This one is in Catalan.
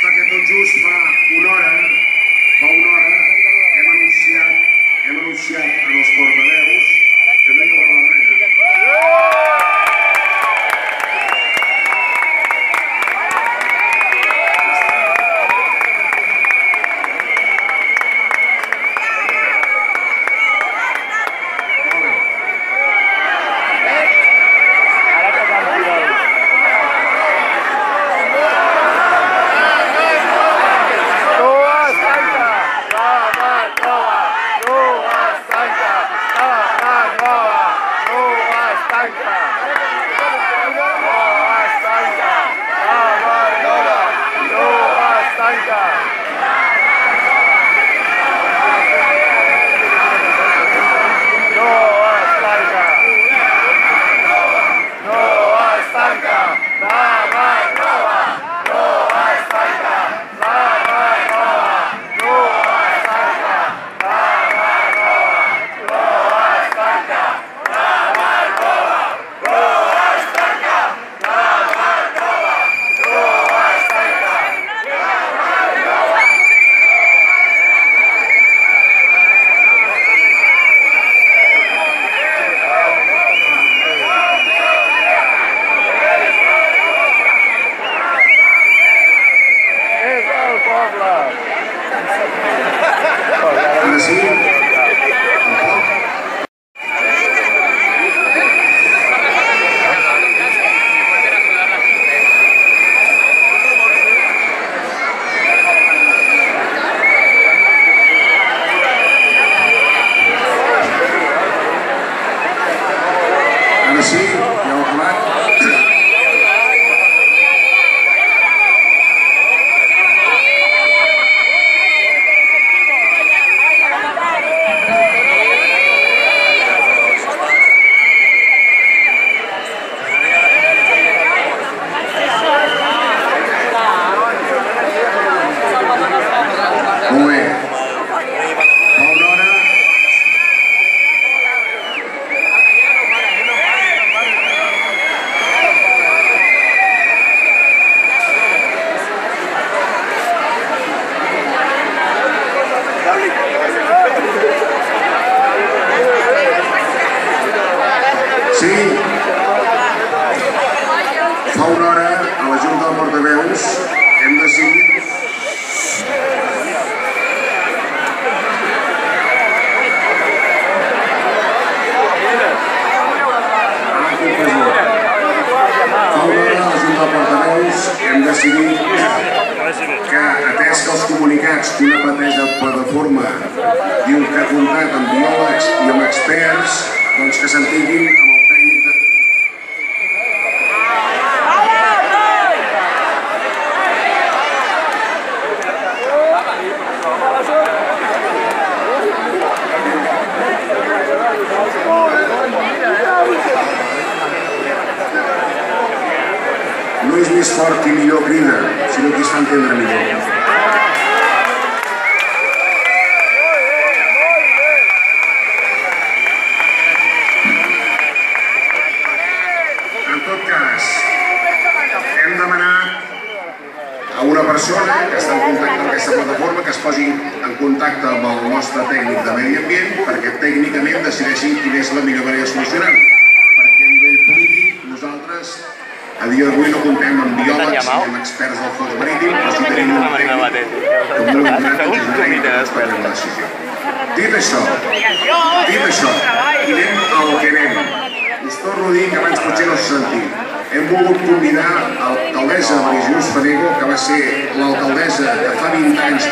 perquè tot just fa una hora hem anunciat en els portaveus que no hi haurà la vaga. Sí, fa una hora a la Junta de Portaveus hem decidit que, atès que els comunicats d'una mateixa plataforma diu que ha comptat amb biòlegs i amb experts, doncs que s'entiguin amb el tècnic de... No és més fort qui millor crida, sinó qui es fa entendre millor. En tot cas, hem demanat a una persona que està en contacte amb aquesta plataforma que es posi en contacte amb el nostre tècnic de medi ambient perquè tècnicament decideixin quina és la millor manera de solucionar-ho. Perquè a nivell polític nosaltres a dia d'avui no comptem amb biòlegs i amb experts del fons marítim, però sí tenim un tècnic que molt entrat en generar i es prendre una decisió. Dit això, i anem al que anem. Us torno a dir que abans potser no s'ha sentit. Hem volgut convidar l'alcaldessa Maria Jesús Fanego, que va ser l'alcaldessa que fa 20 anys